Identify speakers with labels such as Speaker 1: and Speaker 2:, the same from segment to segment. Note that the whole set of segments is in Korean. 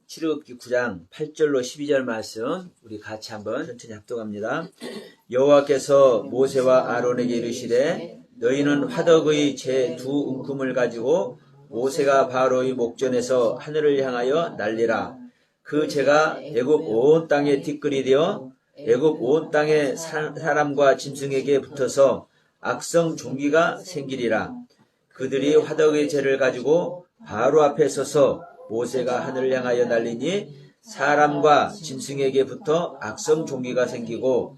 Speaker 1: 출애굽기 9장 8절로 12절 말씀 우리 같이 한번 천천히 합독합니다. 여호와께서 모세와 아론에게 이르시되 너희는 화덕의 제 두 움큼을 가지고 모세가 바로의 목전에서 하늘을 향하여 날리라. 그 재가 애굽 온 땅에 티끌이 되어 애굽 온 땅의 사람과 짐승에게 붙어서 악성 종기가 생기리라. 그들이 화덕의 재를 가지고 바로 앞에 서서 모세가 하늘을 향하여 날리니 사람과 짐승에게 붙어 악성 종기가 생기고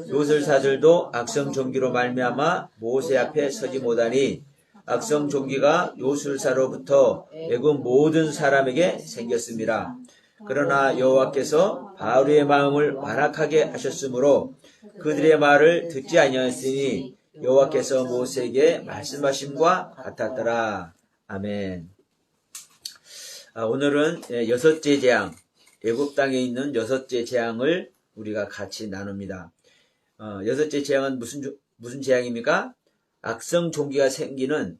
Speaker 1: 요술사들도 악성 종기로 말미암아 모세 앞에 서지 못하니 악성 종기가 요술사로부터 애굽 모든 사람에게 생겼습니다. 그러나 여호와께서 바로의 마음을 완악하게 하셨으므로 그들의 말을 듣지 아니하였으니 여호와께서 모세에게 말씀하심과 같았더라. 아멘. 오늘은 여섯째 재앙, 애굽 땅에 있는 여섯째 재앙을 우리가 같이 나눕니다. 여섯째 재앙은 무슨 재앙입니까? 악성 종기가 생기는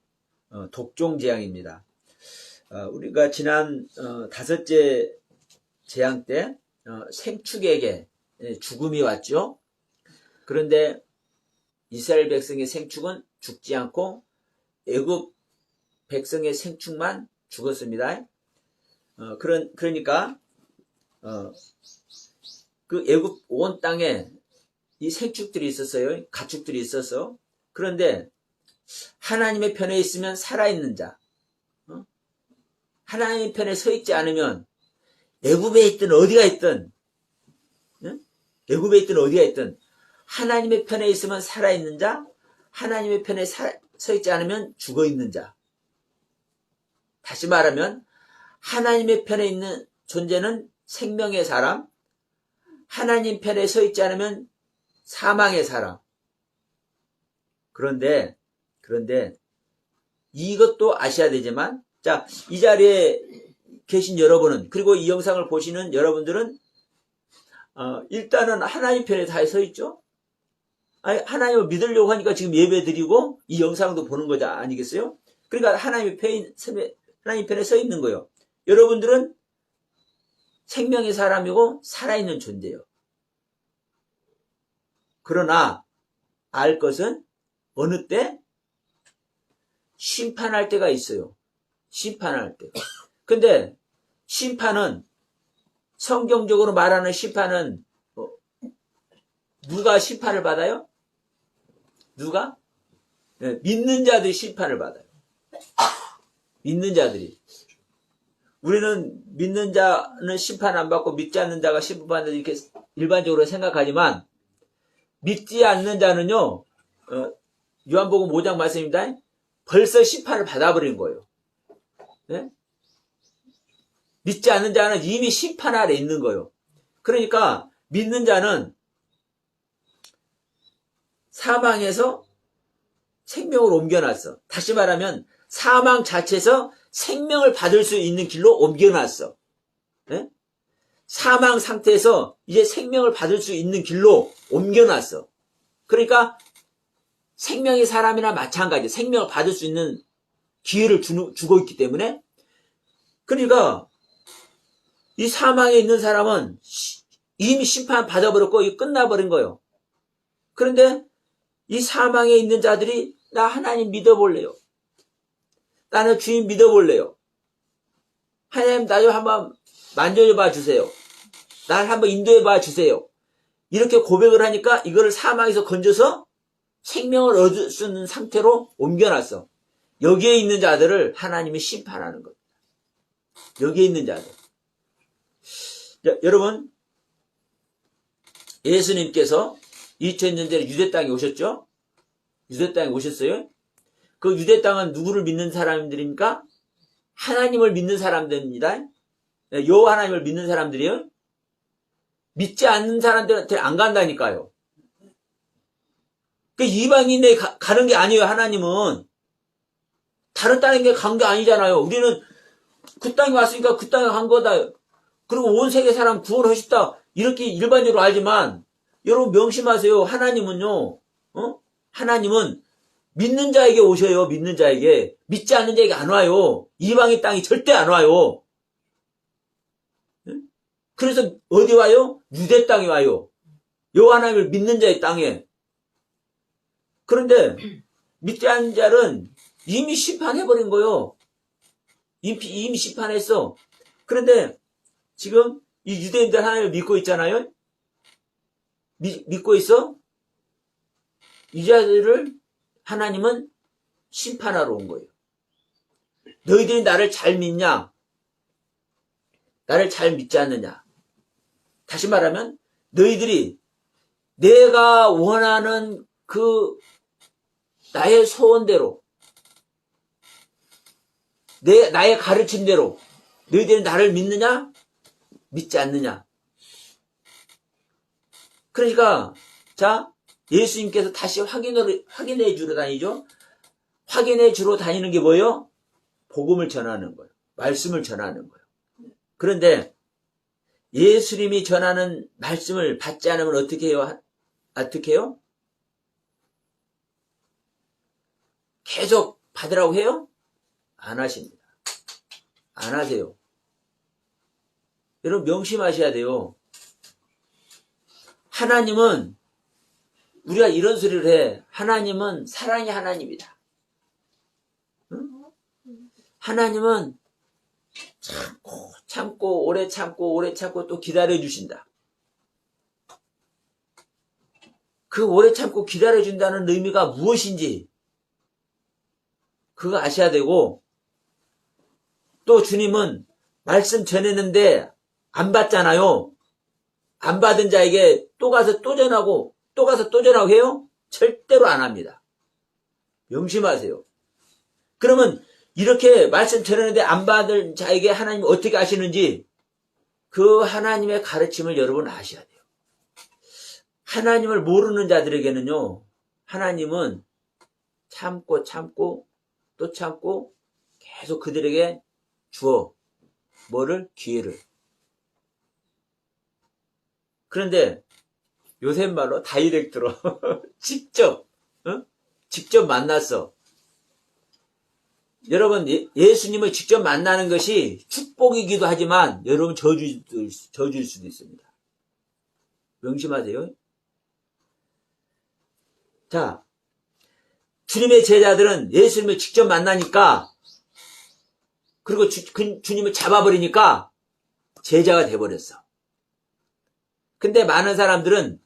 Speaker 1: 독종 재앙입니다. 우리가 지난 다섯째 재앙 때 생축에게 죽음이 왔죠. 그런데 이스라엘 백성의 생축은 죽지 않고 애굽 백성의 생축만 죽었습니다. 그러니까 그 애굽 온 땅에 이 생축들이 있었어요. 가축들이 있어서. 그런데 하나님의 편에 있으면 살아있는 자, 하나님의 편에 서 있지 않으면 애굽에 있든 어디가 있든, 애굽에 있든 어디가 있든 하나님의 편에 있으면 살아있는 자, 하나님의 편에 서 있지 않으면 죽어있는 자. 다시 말하면 하나님의 편에 있는 존재는 생명의 사람, 하나님 편에 서 있지 않으면 사망의 사람. 그런데 이것도 아셔야 되지만, 자, 이 자리에 계신 여러분은, 그리고 이 영상을 보시는 여러분들은 일단은 하나님 편에 다 서 있죠. 하나님을 믿으려고 하니까 지금 예배 드리고 이 영상도 보는 거지 아니겠어요? 그러니까 하나님 편에 서 있는 거예요. 여러분들은 생명의 사람이고 살아있는 존재예요. 그러나 알 것은 어느 때? 심판할 때가 있어요. 심판할 때. 근데 심판은, 성경적으로 말하는 심판은 누가 심판을 받아요? 누가? 네, 믿는 자들이 심판을 받아요. 믿는 자들이. 우리는 믿는 자는 심판 안 받고 믿지 않는 자가 심판받는다 이렇게 일반적으로 생각하지만, 믿지 않는 자는요, 요한복음 5장 말씀입니다. 벌써 심판을 받아버린 거예요. 네? 믿지 않는 자는 이미 심판 아래 있는 거예요. 그러니까 믿는 자는 사망에서 생명을 옮겨놨어. 다시 말하면 사망 자체에서 생명을 받을 수 있는 길로 옮겨놨어. 네? 사망 상태에서 이제 생명을 받을 수 있는 길로 옮겨놨어. 그러니까 생명의 사람이나 마찬가지, 생명을 받을 수 있는 기회를 주고 있기 때문에, 그러니까 이 사망에 있는 사람은 이미 심판 받아버렸고 끝나버린 거예요. 그런데 이 사망에 있는 자들이 나 하나님 믿어볼래요. 나는 주님 믿어볼래요. 하나님 나 좀 한번 만져봐 주세요. 날 한번 인도해봐 주세요. 이렇게 고백을 하니까 이거를 사망에서 건져서 생명을 얻을 수 있는 상태로 옮겨놨어. 여기에 있는 자들을 하나님이 심판하는 겁니다. 여기에 있는 자들. 자, 여러분, 예수님께서 2000년 전에 유대 땅에 오셨죠? 유대 땅에 오셨어요? 그 유대 땅은 누구를 믿는 사람들입니까? 하나님을 믿는 사람들입니다. 여호와 하나님을 믿는 사람들이요. 믿지 않는 사람들한테 안 간다니까요. 그 이방인에 가는 게 아니에요. 하나님은 다른 땅에 간 게 아니잖아요. 우리는 그 땅에 왔으니까 그 땅에 간 거다. 그리고 온 세계 사람 구원하고 싶다. 이렇게 일반적으로 알지만 여러분 명심하세요. 하나님은요. 하나님은 믿는 자에게 오셔요. 믿는 자에게. 믿지 않는 자에게 안 와요. 이방의 땅이 절대 안 와요. 그래서 어디 와요? 유대 땅에 와요. 여호와 하나님을 믿는 자의 땅에. 그런데 믿지 않는 자는 이미 심판해버린 거예요. 이미 심판했어. 그런데 지금 이 유대인들 하나님을 믿고 있잖아요. 믿고 있어? 이 자들을 하나님은 심판하러 온 거예요. 너희들이 나를 잘 믿냐? 나를 잘 믿지 않느냐? 다시 말하면 너희들이 내가 원하는 그 나의 소원대로 나의 가르침대로 너희들이 나를 믿느냐? 믿지 않느냐? 그러니까 자 예수님께서 다시 확인해 주러 다니죠. 확인해 주러 다니는 게 뭐예요? 복음을 전하는 거예요. 말씀을 전하는 거예요. 그런데 예수님이 전하는 말씀을 받지 않으면 어떻게 해요? 어떻게 해요? 계속 받으라고 해요? 안 하십니다. 안 하세요. 여러분 명심하셔야 돼요. 하나님은 우리가 이런 소리를 해. 하나님은 사랑의 하나님이다. 응? 하나님은 참고 오래 참고 또 기다려주신다. 그 오래 참고 기다려준다는 의미가 무엇인지 그거 아셔야 되고, 또 주님은 말씀 전했는데 안 받잖아요. 안 받은 자에게 또 가서 또 전하고 또 가서 또 전하고 해요? 절대로 안 합니다. 명심하세요. 그러면 이렇게 말씀 전했는데 안 받은 자에게 하나님이 어떻게 하시는지 그 하나님의 가르침을 여러분 아셔야 돼요. 하나님을 모르는 자들에게는요, 하나님은 참고 또 참고 계속 그들에게 주어. 뭐를? 기회를. 그런데 요새 말로 다이렉트로 직접 만났어. 여러분 예수님을 직접 만나는 것이 축복이기도 하지만 여러분 저주일 수도 있습니다. 명심하세요. 자, 주님의 제자들은 예수님을 직접 만나니까, 그리고 주님을 잡아버리니까 제자가 돼버렸어. 근데 많은 사람들은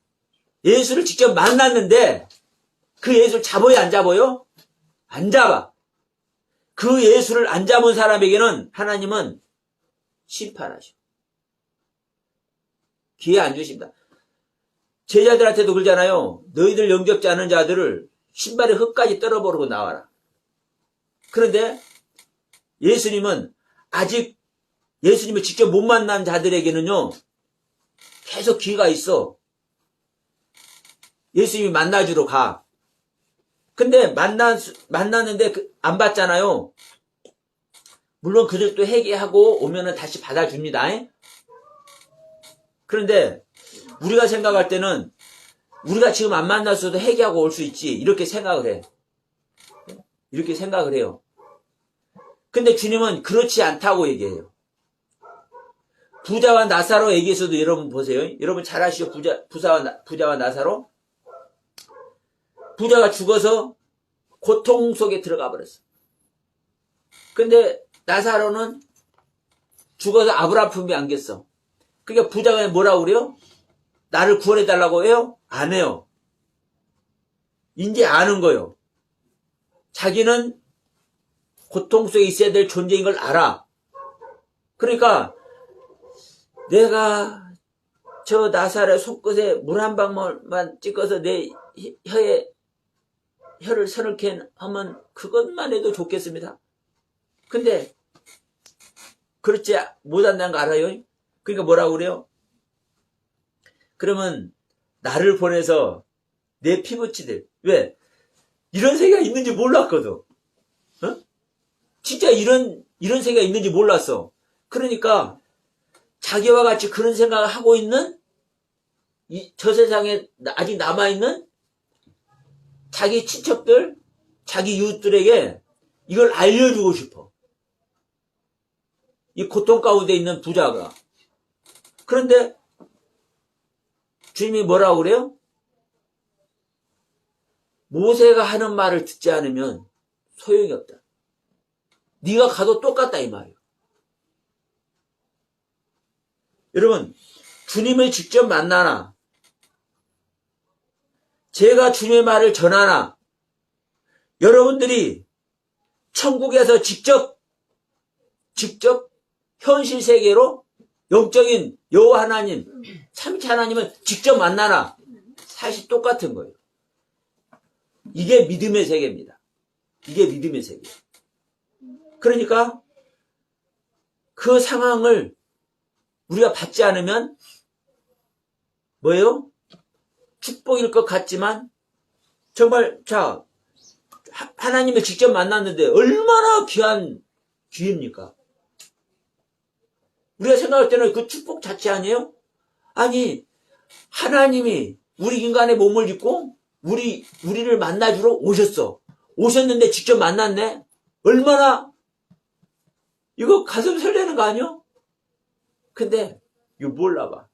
Speaker 1: 예수를 직접 만났는데 그 예수를 잡아요, 안 잡아요? 안 잡아. 그 예수를 안 잡은 사람에게는 하나님은 심판하셔. 기회 안 주십니다. 제자들한테도 그러잖아요. 너희들 영접지 않은 자들을 신발의 흙까지 떨어버리고 나와라. 그런데 예수님은 아직 예수님을 직접 못 만난 자들에게는요, 계속 기회가 있어. 예수님이 만나주러 가. 근데 만났는데 안 받잖아요. 물론 그들도 회개하고 오면은 다시 받아줍니다. 그런데 우리가 생각할 때는 우리가 지금 안 만났어도 회개하고 올 수 있지, 이렇게 생각을 해. 이렇게 생각을 해요. 근데 주님은 그렇지 않다고 얘기해요. 부자와 나사로 얘기에서도 여러분 보세요. 여러분 잘 아시죠? 부자와 나사로? 부자가 죽어서 고통 속에 들어가 버렸어. 근데 나사로는 죽어서 아브라함 품에 안겼어. 그러니까 부자가 뭐라고 그래요? 나를 구원해달라고 해요? 안 해요. 이제 아는 거예요. 자기는 고통 속에 있어야 될 존재인 걸 알아. 그러니까 내가 저 나사렛 손끝에 물 한 방울만 찍어서 내 혀를 서늘케 하면 그것만 해도 좋겠습니다. 근데 그렇지 못한다는 거 알아요? 그러니까 뭐라고 그래요? 그러면 나를 보내서 내 피부치들, 왜? 이런 세계가 있는지 몰랐거든. 어? 진짜 이런 세계가 있는지 몰랐어. 그러니까 자기와 같이 그런 생각을 하고 있는 저 세상에 아직 남아있는 자기 친척들, 자기 이웃들에게 이걸 알려주고 싶어. 이 고통 가운데 있는 부자가. 그런데 주님이 뭐라고 그래요? 모세가 하는 말을 듣지 않으면 소용이 없다. 네가 가도 똑같다 이 말이에요. 여러분, 주님을 직접 만나나 제가 주님의 말을 전하나 여러분들이 천국에서 직접 현실 세계로 영적인 여호와 하나님, 참치 하나님을 직접 만나나 사실 똑같은 거예요. 이게 믿음의 세계입니다. 이게 믿음의 세계. 그러니까 그 상황을 우리가 받지 않으면 뭐예요? 축복일 것 같지만 정말 자 하나님을 직접 만났는데 얼마나 귀한 기회입니까? 우리가 생각할 때는 그 축복 자체 아니에요? 아니 하나님이 우리 인간의 몸을 입고 우리를 만나주러 오셨어. 오셨는데 직접 만났네? 얼마나 이거 가슴 설레는 거 아니요? 근데 이거 몰라봐.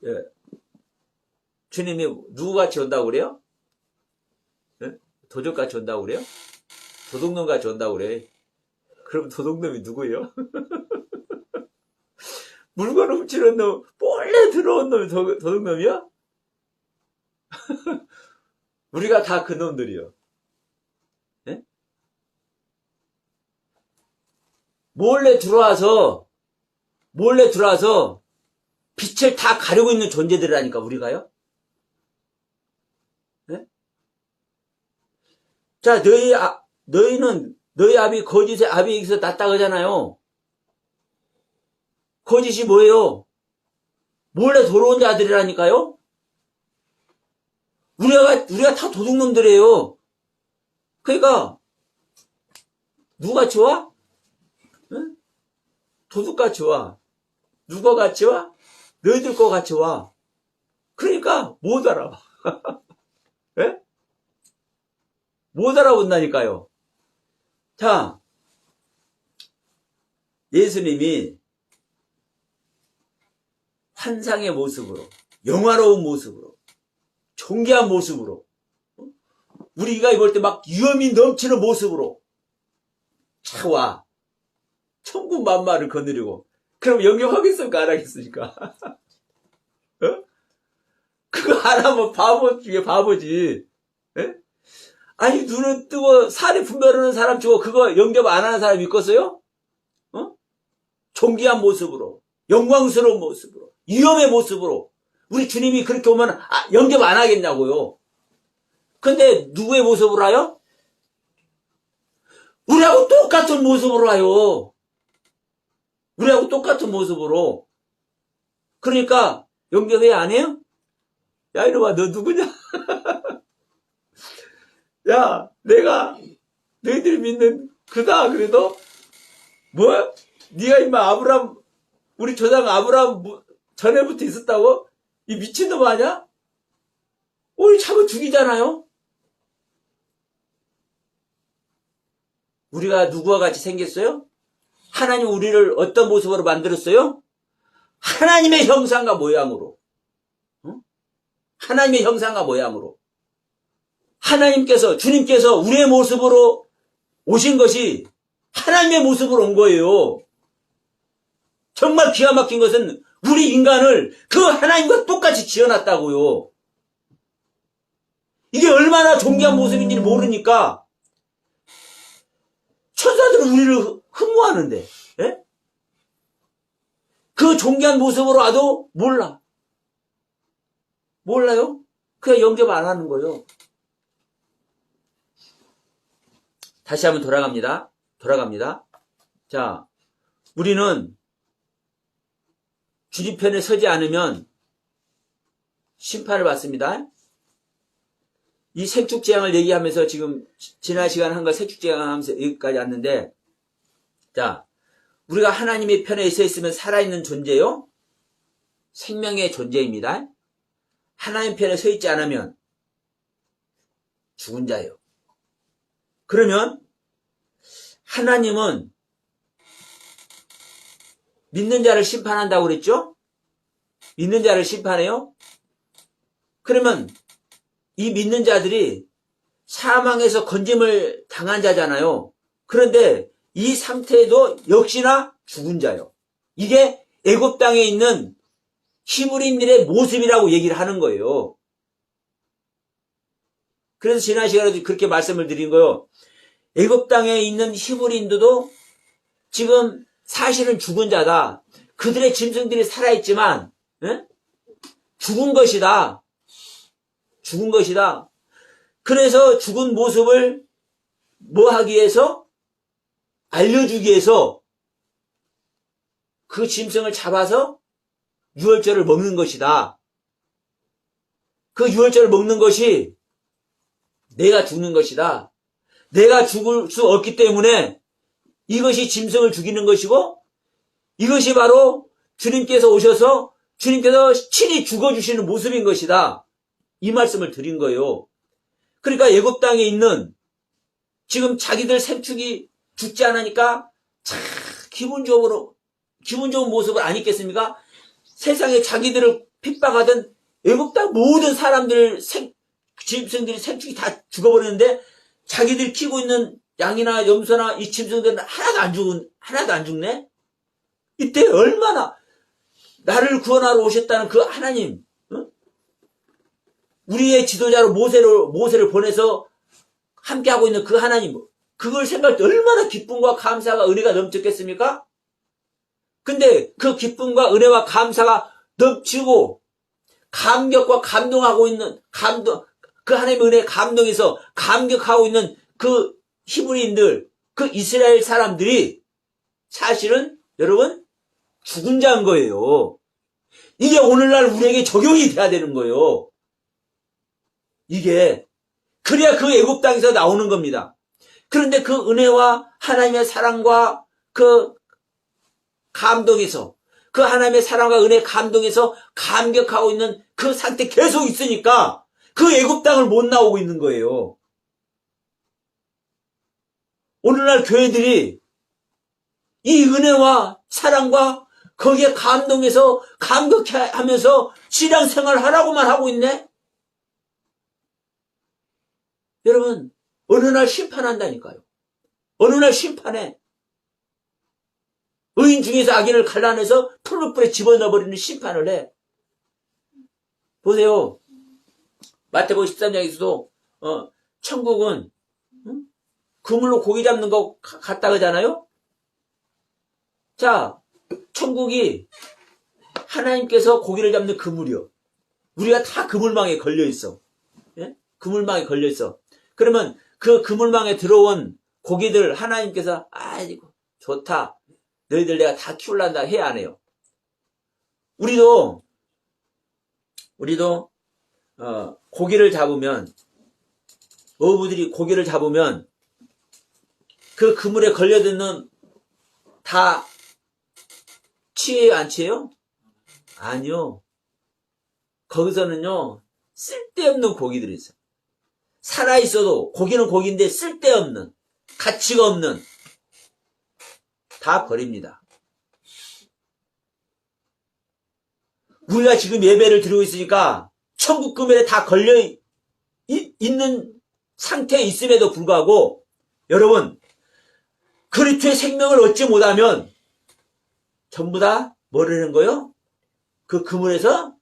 Speaker 1: 예. 주님이 누구같이 온다고 그래요? 예? 도적같이 온다고 그래요? 도둑놈같이 온다고 그래. 그럼 도둑놈이 누구예요? 물건 훔치는 놈, 몰래 들어온 놈이 도둑놈이야? 우리가 다 그 놈들이요. 예? 몰래 들어와서 빛을 다 가리고 있는 존재들이라니까 우리가요. 네? 자, 너희는 너희 아비 거짓의 아비에게서 났다 그러잖아요. 거짓이 뭐예요? 몰래 돌아온 자들이라니까요. 우리가 다 도둑놈들이에요. 그러니까 누구같이 와? 응? 도둑같이 와. 누가 같이 와? 너희들 거 같이 와. 그러니까 못 알아봐. 예? 못 알아본다니까요. 자, 예수님이 환상의 모습으로, 영화로운 모습으로, 존귀한 모습으로, 우리가 볼 때 막 위험이 넘치는 모습으로 차와 천국 만마를 거느리고, 그럼 영접하겠습니까? 안 하겠습니까? 어? 그거 안 하면 바보 중에 바보지. 예? 아니, 눈은 뜨고 살이 분별하는 사람 치고 그거 영접 안 하는 사람 있겠어요? 어? 존귀한 모습으로, 영광스러운 모습으로, 위험의 모습으로 우리 주님이 그렇게 오면 영접 안 하겠냐고요. 근데 누구의 모습으로 와요? 우리하고 똑같은 모습으로 와요. 우리하고 똑같은 모습으로. 그러니까 영접해 안 해요? 야 이놈아 너 누구냐? 야 내가 너희들이 믿는 그다 그래도 뭐? 네가 임마 아브람 우리 조상 아브람 전에부터 있었다고? 이 미친놈 아니야? 우리 잡아 죽이잖아요? 우리가 누구와 같이 생겼어요? 하나님 우리를 어떤 모습으로 만들었어요? 하나님의 형상과 모양으로. 응? 하나님의 형상과 모양으로. 주님께서 우리의 모습으로 오신 것이 하나님의 모습으로 온 거예요. 정말 기가 막힌 것은 우리 인간을 그 하나님과 똑같이 지어놨다고요. 이게 얼마나 존귀한 모습인지 모르니까 천사들은 우리를 흠모하는데, 예? 그 존귀한 모습으로 와도 몰라. 몰라요? 그냥 영접 안 하는 거예요. 다시 한번 돌아갑니다. 자, 우리는 주님 편에 서지 않으면 심판을 받습니다. 이 생축제양을 얘기하면서 지금 지난 시간에 한 거 생축제양 하면서 여기까지 왔는데, 자, 우리가 하나님의 편에 서 있으면 살아있는 존재요. 생명의 존재입니다. 하나님 편에 서 있지 않으면 죽은 자예요. 그러면 하나님은 믿는 자를 심판한다고 그랬죠? 믿는 자를 심판해요? 그러면 이 믿는 자들이 사망에서 건짐을 당한 자잖아요. 그런데 이 상태에도 역시나 죽은 자요. 이게 애굽 땅에 있는 히브리인들의 모습이라고 얘기를 하는 거예요. 그래서 지난 시간에도 그렇게 말씀을 드린 거예요. 애굽 땅에 있는 히브리인들도 지금 사실은 죽은 자다. 그들의 짐승들이 살아있지만 죽은 것이다. 죽은 것이다. 그래서 죽은 모습을 뭐 하기 위해서? 알려주기 위해서 그 짐승을 잡아서 유월절을 먹는 것이다. 그 유월절을 먹는 것이 내가 죽는 것이다. 내가 죽을 수 없기 때문에 이것이 짐승을 죽이는 것이고 이것이 바로 주님께서 오셔서 주님께서 친히 죽어주시는 모습인 것이다. 이 말씀을 드린 거예요. 그러니까 애굽 땅에 있는 지금 자기들 생축이 죽지 않으니까 참 기분 좋은 모습을 안 입겠습니까? 세상에 자기들을 핍박하던 애굽 땅 모든 사람들 짐승들이 생축이 다 죽어버리는데 자기들 키우고 있는 양이나 염소나 이 짐승들은 하나도 안 죽네? 이때 얼마나 나를 구원하러 오셨다는 그 하나님, 우리의 지도자로 모세를 보내서 함께하고 있는 그 하나님, 그걸 생각할 때 얼마나 기쁨과 감사가 은혜가 넘쳤겠습니까? 근데 그 기쁨과 은혜와 감사가 넘치고 감격과 감동하고 있는 그 하나님의 은혜에 감동해서 감격하고 있는 그 히브리인들, 그 이스라엘 사람들이 사실은 여러분 죽은 자인 거예요. 이게 오늘날 우리에게 적용이 돼야 되는 거예요. 이게 그래야 그 애굽 땅에서 나오는 겁니다. 그런데 그 은혜와 하나님의 사랑과 그 감동에서 그 하나님의 사랑과 은혜 감동에서 감격하고 있는 그 상태 계속 있으니까 그 애굽 땅을 못 나오고 있는 거예요. 오늘날 교회들이 이 은혜와 사랑과 거기에 감동해서 감격하면서 신앙생활 하라고만 하고 있네? 여러분, 어느 날 심판한다니까요. 어느 날 심판해. 의인 중에서 악인을 갈라내서 풀무불에 집어넣어버리는 심판을 해. 보세요. 마태복음 13장에서도 천국은 그물로 고기 잡는 거 같다 그러잖아요. 자, 천국이 하나님께서 고기를 잡는 그물이요. 우리가 다 그물망에 걸려있어. 예? 그물망에 걸려있어. 그러면 그 그물망에 들어온 고기들 하나님께서 아이고 좋다. 너희들 내가 다 키울란다 해야 안 해요. 우리도 고기를 잡으면 어부들이 고기를 잡으면 그 그물에 걸려드는 다 취해요 안 취해요? 아니요. 거기서는요 쓸데없는 고기들이 있어요. 살아있어도 고기는 고기인데 쓸데없는 가치가 없는 다 버립니다. 우리가 지금 예배를 드리고 있으니까 천국 그물에 다 걸려 있는 상태에 있음에도 불구하고 여러분 그리스도의 생명을 얻지 못하면 전부 다 뭐를 하는 거예요? 그 그물에서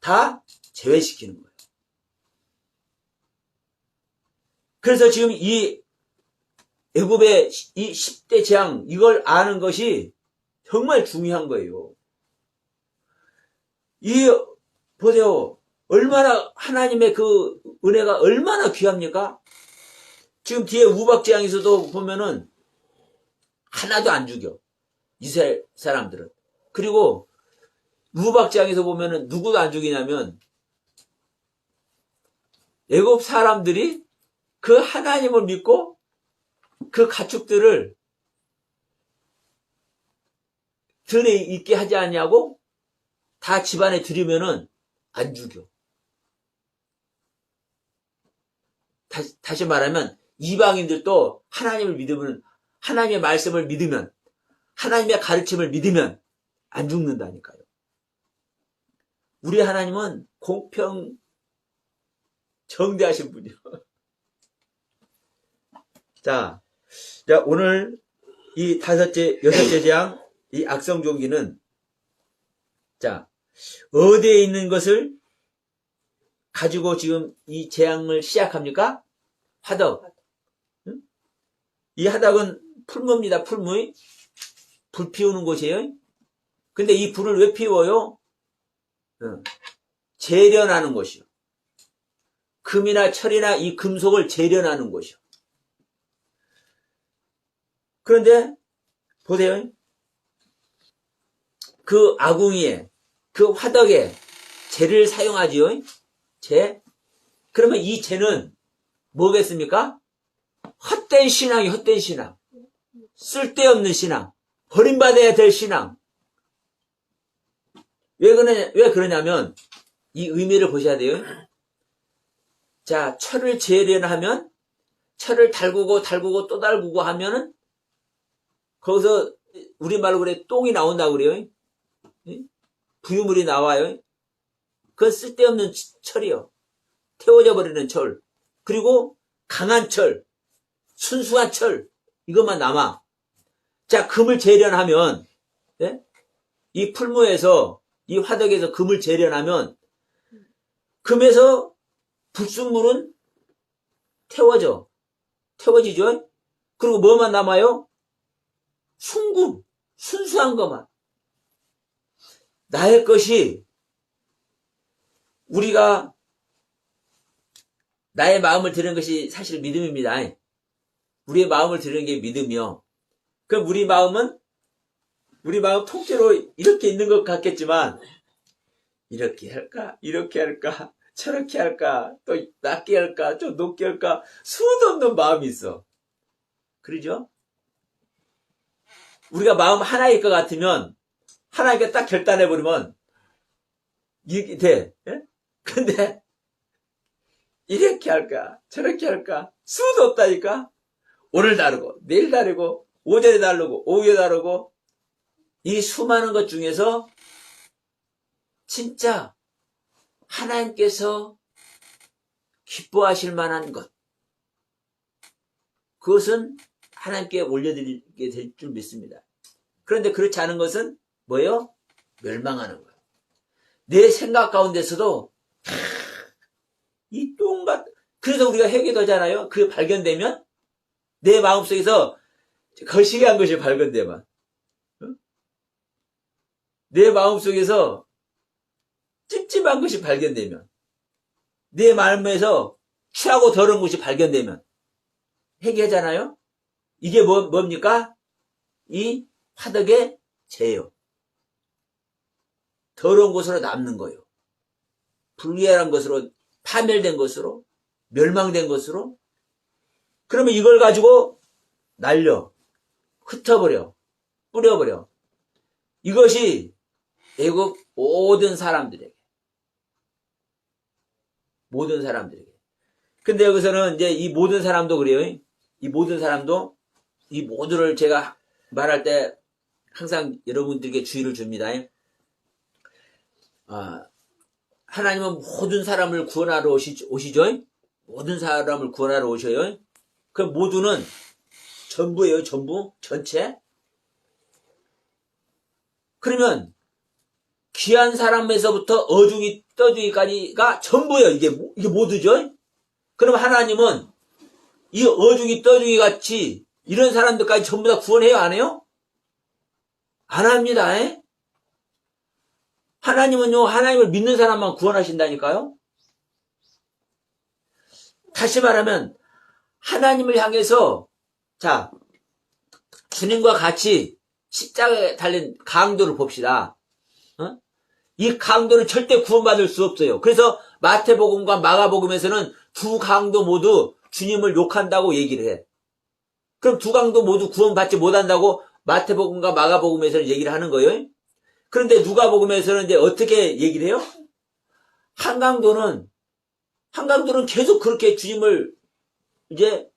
Speaker 1: 다 제외시키는 거예요. 그래서 지금 이 애굽의 이 10대 재앙 이걸 아는 것이 정말 중요한 거예요. 보세요. 얼마나 하나님의 그 은혜가 얼마나 귀합니까? 지금 뒤에 우박재앙에서도 보면은 하나도 안 죽여. 이스라엘 사람들은. 그리고 우박재앙에서 보면은 누구도 안 죽이냐면 애굽 사람들이 그 하나님을 믿고 그 가축들을 들에 있게 하지 않냐고 다 집안에 들이면은 안 죽여. 다시 말하면 이방인들도 하나님을 믿으면 하나님의 말씀을 믿으면 하나님의 가르침을 믿으면 안 죽는다니까요. 우리 하나님은 공평 정대하신 분이요. 자, 오늘 이 여섯째 장, 이 악성종기는, 자, 어디에 있는 것을 가지고 지금 이 재앙을 시작합니까? 화덕. 응? 이 화덕은 풀무입니다, 풀무. 불 피우는 곳이에요. 근데 이 불을 왜 피워요? 재련하는 곳이요. 금이나 철이나 이 금속을 재련하는 곳이요. 그런데 보세요. 그 아궁이에, 그 화덕에 재를 사용하지요. 재. 그러면 이 재는 뭐겠습니까? 헛된 신앙이 헛된 신앙. 쓸데없는 신앙. 버림받아야 될 신앙. 왜 그러냐면 이 의미를 보셔야 돼요. 자, 철을 재련하면 철을 달구고 또 달구고 하면은 거기서 우리말로 그래 똥이 나온다고 그래요. 부유물이 나와요. 그건 쓸데없는 철이요. 태워져 버리는 철. 그리고 강한 철, 순수한 철, 이것만 남아. 자, 금을 재련하면, 네? 이 풀무에서, 이 화덕에서 금을 재련하면, 금에서 불순물은 태워지죠? 그리고 뭐만 남아요? 순금, 순수한 것만. 나의 것이, 우리가, 나의 마음을 드리는 것이 사실 믿음입니다. 우리의 마음을 드리는 게 믿음이요. 그럼 우리 마음 통째로 이렇게 있는 것 같겠지만, 이렇게 할까? 저렇게 할까? 또 낮게 할까? 좀 높게 할까? 수도 없는 마음이 있어. 그러죠? 우리가 마음 하나일 것 같으면, 하나님께 딱 결단해버리면, 이렇게 돼. 예? 근데, 이렇게 할까? 저렇게 할까? 수도 없다니까? 오늘 다르고, 내일 다르고, 오전에 다르고, 오후에 다르고, 이 수많은 것 중에서 진짜 하나님께서 기뻐하실 만한 것, 그것은 하나님께 올려드리게 될 줄 믿습니다. 그런데 그렇지 않은 것은 뭐예요? 멸망하는 거예요. 내 생각 가운데서도 이 똥같, 그래서 우리가 회개도잖아요. 그게 발견되면 내 마음속에서 거시기한 것이 발견되면, 내 마음속에서 찝찝한 것이 발견되면, 내 마음에서 취하고 더러운 것이 발견되면 회개하잖아요. 이게 뭡니까? 이 화덕의 죄요. 더러운 것으로 남는 거예요. 불리한 것으로, 파멸된 것으로, 멸망된 것으로. 그러면 이걸 가지고 날려, 흩어버려, 뿌려버려. 이것이 애국 모든 사람들에게. 근데 여기서는 이제 이 모든 사람도 그래요. 이 모든 사람도, 이 모두를 제가 말할 때 항상 여러분들에게 주의를 줍니다. 하나님은 모든 사람을 구원하러 오시죠? 모든 사람을 구원하러 오셔요. 그 모두는 전부예요, 전부? 전체? 그러면 귀한 사람에서부터 어중이 떠중이까지가 전부예요. 이게 모두죠? 그럼 하나님은 이 어중이 떠중이 같이 이런 사람들까지 전부 다 구원해요, 안 해요? 안 합니다. 하나님은요, 하나님을 믿는 사람만 구원하신다니까요? 다시 말하면, 하나님을 향해서, 자, 주님과 같이 십자가에 달린 강도를 봅시다. 이 강도는 절대 구원받을 수 없어요. 그래서 마태복음과 마가복음에서는 두 강도 모두 주님을 욕한다고 얘기를 해. 그럼 두 강도 모두 구원받지 못한다고 마태복음과 마가복음에서는 얘기를 하는 거예요. 그런데 누가복음에서는 이제 어떻게 얘기를 해요? 한강도는 계속 그렇게 주님을 이제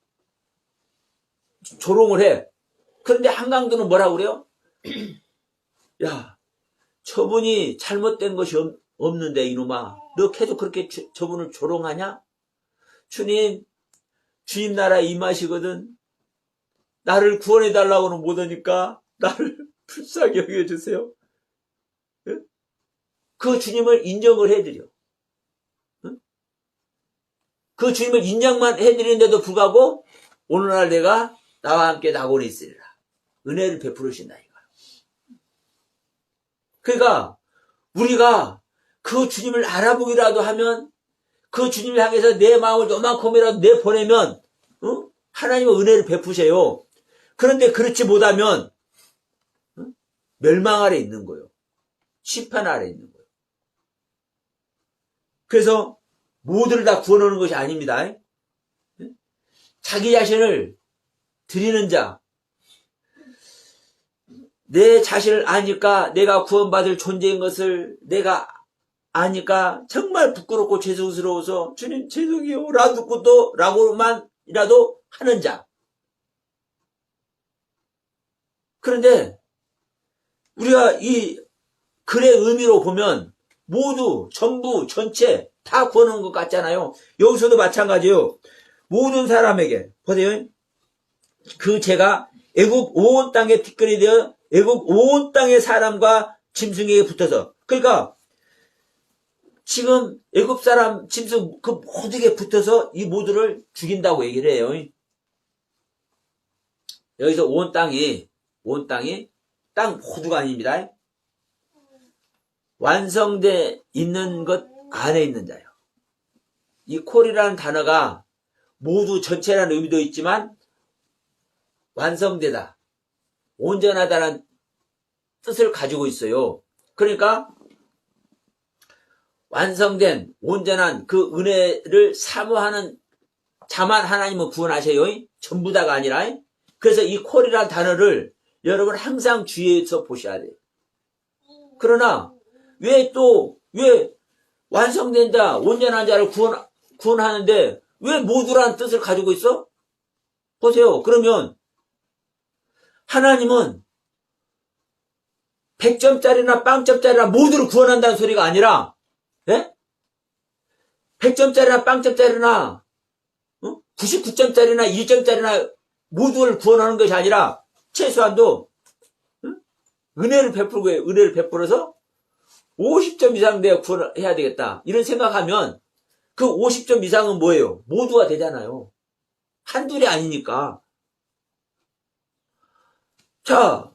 Speaker 1: 조롱을 해. 그런데 한강도는 뭐라고 그래요? 야, 저분이 잘못된 것이 없는데 이놈아, 너 계속 그렇게 저분을 조롱하냐? 주님 나라에 임하시거든. 나를 구원해달라고는 못하니까 나를 불쌍히 여겨주세요. 그 주님을 인정을 해드려. 그 주님을 인정만 해드리는데도 불구하고 오늘날 내가 나와 함께 낙원에 있으리라. 은혜를 베풀으신다 이거야. 그러니까 우리가 그 주님을 알아보기라도 하면, 그 주님을 향해서 내 마음을 요만큼이라도 내보내면 하나님은 은혜를 베푸세요. 그런데 그렇지 못하면 멸망 아래 있는 거예요. 심판 아래 있는 거예요. 그래서 모두를 다 구원하는 것이 아닙니다. 자기 자신을 드리는 자, 내 자신을 아니까 내가 구원받을 존재인 것을 내가 아니까 정말 부끄럽고 죄송스러워서 주님 죄송해요 라고만이라도 하는 자. 그런데 우리가 이 글의 의미로 보면 모두 전부 전체 다 구원하는 것 같잖아요. 여기서도 마찬가지예요. 모든 사람에게 보세요. 그 제가 애굽 온 땅에 티끌이 되어 애굽 온 땅의 사람과 짐승에게 붙어서, 그러니까 지금 애굽 사람 짐승 그 모두에게 붙어서 이 모두를 죽인다고 얘기를 해요. 여기서 온 땅이 땅 모두가 아닙니다. 완성돼 있는 것 안에 있는 자요. 이 콜이라는 단어가 모두 전체라는 의미도 있지만 완성되다, 온전하다는 뜻을 가지고 있어요. 그러니까 완성된 온전한 그 은혜를 사모하는 자만 하나님은 구원하셔요. 전부 다가 아니라. 그래서 이 콜이라는 단어를 여러분 항상 주의해서 보셔야 돼요. 그러나 왜 완성된 자, 온전한 자를 구원하는데 왜 모두라는 뜻을 가지고 있어? 보세요. 그러면 하나님은 100점짜리나 빵점짜리나 모두를 구원한다는 소리가 아니라, 100점짜리나 빵점짜리나 99점짜리나 1점짜리나 모두를 구원하는 것이 아니라 최소한도 은혜를 베풀어서 50점 이상 내가 구원해야 되겠다 이런 생각하면 그 50점 이상은 뭐예요? 모두가 되잖아요. 한둘이 아니니까. 자,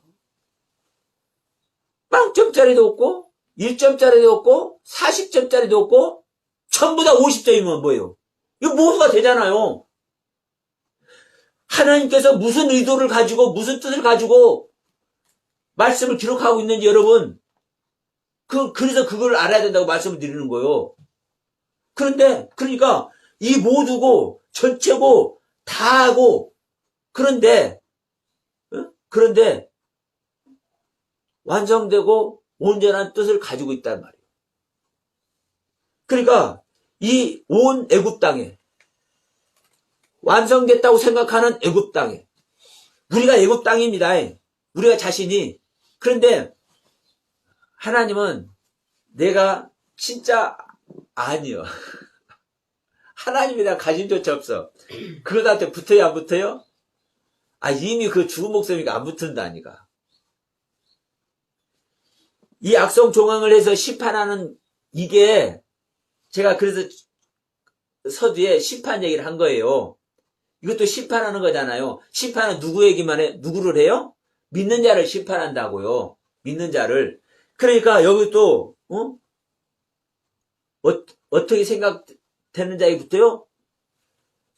Speaker 1: 빵점짜리도 없고 1점짜리도 없고 40점짜리도 없고 전부 다 50점이면 뭐예요? 이거 모두가 되잖아요. 하나님께서 무슨 의도를 가지고 무슨 뜻을 가지고 말씀을 기록하고 있는지 여러분 그래서 그걸 알아야 된다고 말씀을 드리는 거예요. 그러니까 이 모두고 전체고 다하고 그런데 완성되고 온전한 뜻을 가지고 있단 말이에요. 그러니까 이 온 애굽 땅에 완성됐다고 생각하는 애굽 땅에 우리가 애굽 땅입니다. 우리가 자신이. 그런데 하나님은 내가 진짜 아니요. 하나님에 대한 관심조차 없어. 그러다한테 붙어요 안 붙어요? 이미 그 죽은 목숨이니까 안 붙은다니까. 이 악성 종항을 해서 심판하는 이게 제가 그래서 서두에 심판 얘기를 한 거예요. 이것도 심판하는 거잖아요. 심판은 누구에게만 해? 누구를 해요? 믿는 자를 심판한다고요. 믿는 자를. 그러니까 여기 또 어떻게 생각되는 자에게 붙어요?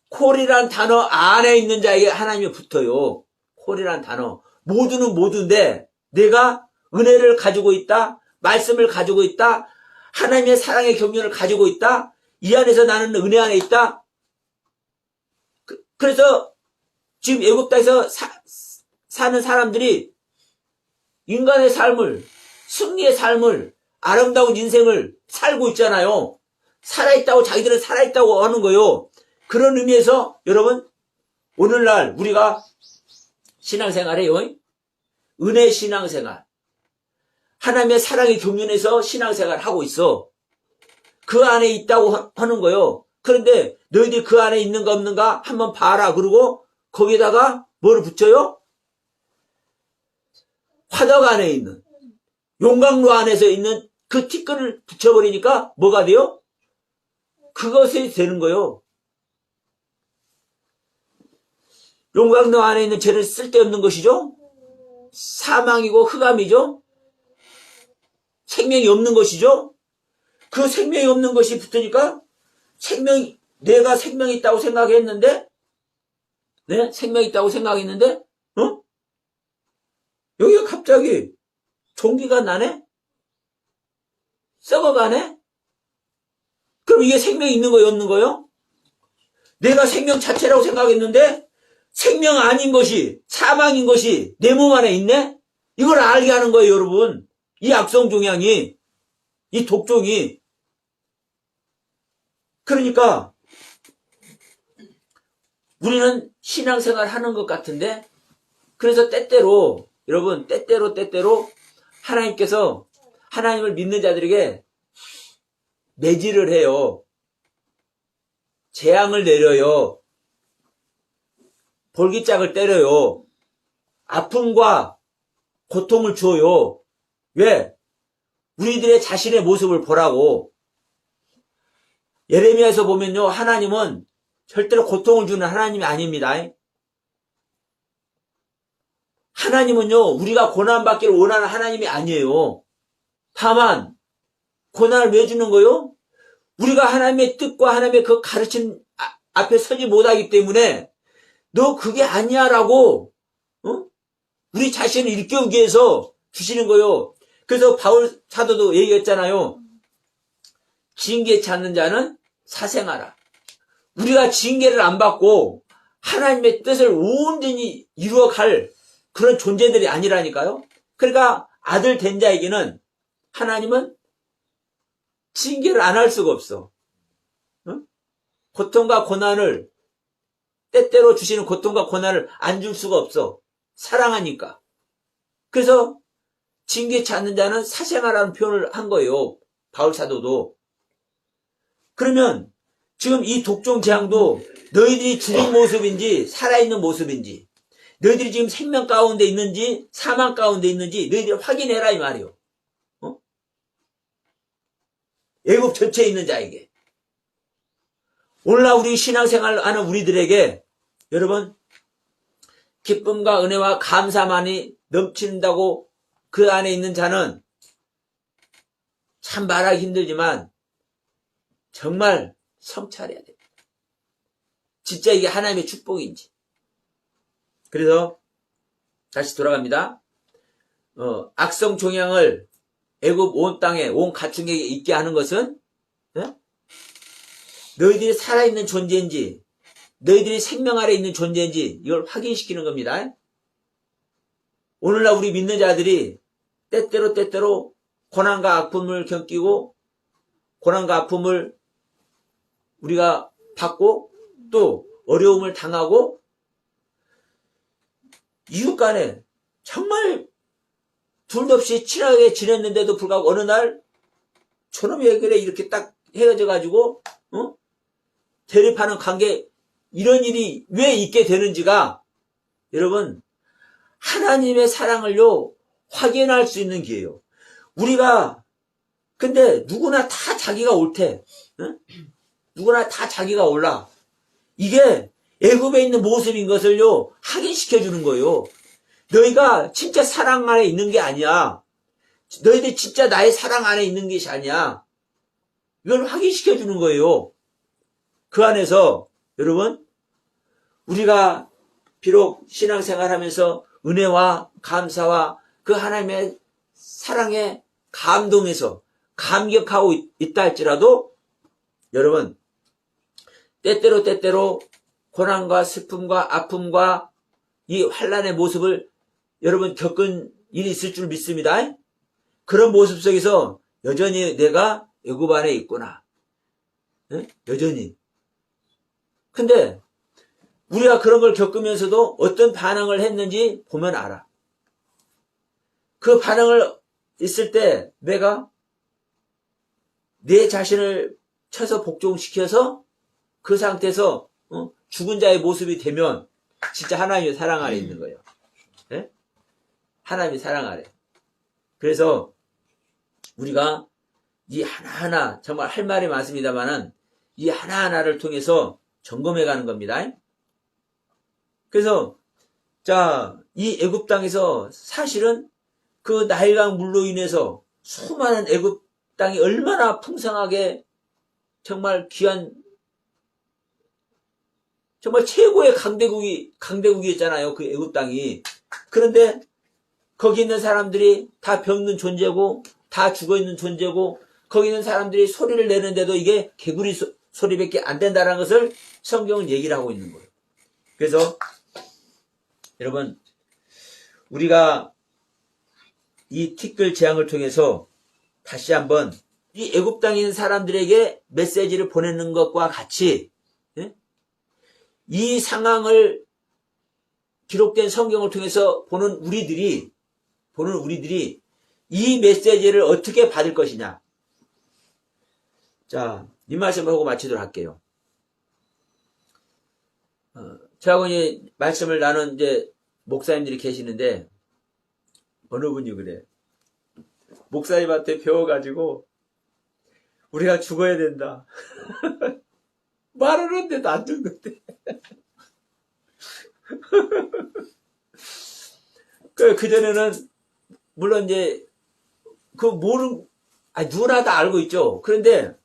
Speaker 1: 콜이란 단어 안에 있는 자에게 하나님이 붙어요. 콜이란 단어. 모두는 모두인데 내가 은혜를 가지고 있다. 말씀을 가지고 있다. 하나님의 사랑의 경륜을 가지고 있다. 이 안에서 나는 은혜 안에 있다. 그래서 지금 애굽 땅에서 사는 사람들이 인간의 삶을, 승리의 삶을, 아름다운 인생을 살고 있잖아요. 살아있다고 자기들은 살아있다고 하는 거예요. 그런 의미에서 여러분 오늘날 우리가 신앙생활 해요. 은혜 신앙생활, 하나님의 사랑의 경륜에서 신앙생활을 하고 있어. 그 안에 있다고 하는 거요. 그런데 너희들이 그 안에 있는가 없는가 한번 봐라. 그러고 거기다가 뭐를 붙여요? 화덕 안에 있는, 용광로 안에서 있는 그 티끌을 붙여버리니까 뭐가 돼요? 그것이 되는 거요. 용광로 안에 있는 죄는 쓸데없는 것이죠. 사망이고 흑암이죠. 생명이 없는 것이죠. 그 생명이 없는 것이 붙으니까 내가 생명이 있다고 생각했는데, 네? 생명이 있다고 생각했는데, 여기가 갑자기 종기가 나네? 썩어가네? 그럼 이게 생명이 있는 거예요, 없는 거예요? 내가 생명 자체라고 생각했는데, 생명 아닌 것이, 사망인 것이 내 몸 안에 있네? 이걸 알게 하는 거예요, 여러분. 이 악성 종양이, 이 독종이. 그러니까, 우리는 신앙생활 하는 것 같은데, 그래서 때때로, 여러분, 때때로 하나님께서 하나님을 믿는 자들에게 매질을 해요. 재앙을 내려요. 볼기짝을 때려요. 아픔과 고통을 줘요. 왜? 우리들의 자신의 모습을 보라고. 예레미야에서 보면요, 하나님은 절대로 고통을 주는 하나님이 아닙니다. 하나님은요, 우리가 고난받기를 원하는 하나님이 아니에요. 다만 고난을 왜 주는 거요? 우리가 하나님의 뜻과 하나님의 그 가르침 앞에 서지 못하기 때문에 너 그게 아니야 라고 우리 자신을 일깨우기 위해서 주시는 거요. 그래서 바울 사도도 얘기했잖아요. 징계치 않는 자는 사생하라. 우리가 징계를 안 받고 하나님의 뜻을 온전히 이루어갈 그런 존재들이 아니라니까요. 그러니까 아들 된 자에게는 하나님은 징계를 안 할 수가 없어. 고통과 고난을, 때때로 주시는 고통과 고난을 안 줄 수가 없어. 사랑하니까. 그래서 징계치 않는 자는 사생아라는 표현을 한 거예요. 바울 사도도. 그러면 지금 이 독종 재앙도 너희들이 죽은 모습인지 살아있는 모습인지, 너희들이 지금 생명 가운데 있는지 사망 가운데 있는지 너희들이 확인해라 이 말이요. 애굽 전체에 있는 자에게. 오늘날 우리 신앙생활하는 우리들에게 여러분 기쁨과 은혜와 감사만이 넘친다고 그 안에 있는 자는 참 말하기 힘들지만 정말 성찰해야 됩니다. 진짜 이게 하나님의 축복인지. 그래서 다시 돌아갑니다. 악성 종양을 애굽 온 땅에 온 가축에게 있게 하는 것은 너희들이 살아있는 존재인지 너희들이 생명 아래 있는 존재인지 이걸 확인시키는 겁니다. 오늘날 우리 믿는 자들이 때때로 고난과 아픔을 겪이고 고난과 아픔을 우리가 받고 또 어려움을 당하고 이웃 간에 정말 둘도 없이 친하게 지냈는데도 불구하고 어느 날 저놈이 왜 그래 이렇게 딱 헤어져가지고 대립하는 관계 이런 일이 왜 있게 되는지가 여러분 하나님의 사랑을요 확인할 수 있는 기회예요. 우리가 근데 누구나 다 자기가 옳대. 누구나 다 자기가 옳아. 이게 애굽에 있는 모습인 것을요 확인시켜 주는 거예요. 너희가 진짜 사랑 안에 있는 게 아니야. 너희들 진짜 나의 사랑 안에 있는 것이 아니야. 이걸 확인시켜 주는 거예요. 그 안에서 여러분 우리가 비록 신앙생활 하면서 은혜와 감사와 그 하나님의 사랑에 감동해서 감격하고 있다 할지라도 여러분 때때로 고난과 슬픔과 아픔과 이 환난의 모습을 여러분 겪은 일이 있을 줄 믿습니다. 그런 모습 속에서 여전히 내가 애굽 안에 있구나. 여전히. 근데 우리가 그런 걸 겪으면서도 어떤 반응을 했는지 보면 알아. 그 반응을 있을 때 내가 내 자신을 쳐서 복종시켜서 그 상태에서 죽은 자의 모습이 되면 진짜 하나님의 사랑 아래 있는 거예요. 네? 하나님의 사랑 아래. 그래서 우리가 이 하나하나 정말 할 말이 많습니다만은 이 하나하나를 통해서 점검해 가는 겁니다. 그래서 자, 이 애굽 땅에서 사실은 그 나일강 물로 인해서 수많은 애굽 땅이 얼마나 풍성하게 정말 귀한 정말 최고의 강대국이었잖아요. 그 애굽 땅이. 그런데 거기 있는 사람들이 다 병든 존재고 다 죽어있는 존재고 거기 있는 사람들이 소리를 내는데도 이게 개구리 소리밖에 안 된다는 것을 성경은 얘기를 하고 있는 거예요. 그래서 여러분 우리가 이 티끌 재앙을 통해서 다시 한번 이 애굽 땅에 있는 사람들에게 메시지를 보내는 것과 같이 이 상황을 기록된 성경을 통해서 보는 우리들이 이 메시지를 어떻게 받을 것이냐. 자, 이 말씀을 하고 마치도록 할게요. 저하고 이제 말씀을 나눈 이제 목사님들이 계시는데 어느 분이 그래. 목사님한테 배워가지고 우리가 죽어야 된다. 말을 했는데도 안 죽는데. 그전에는 물론 이제 누구나 다 알고 있죠. 그런데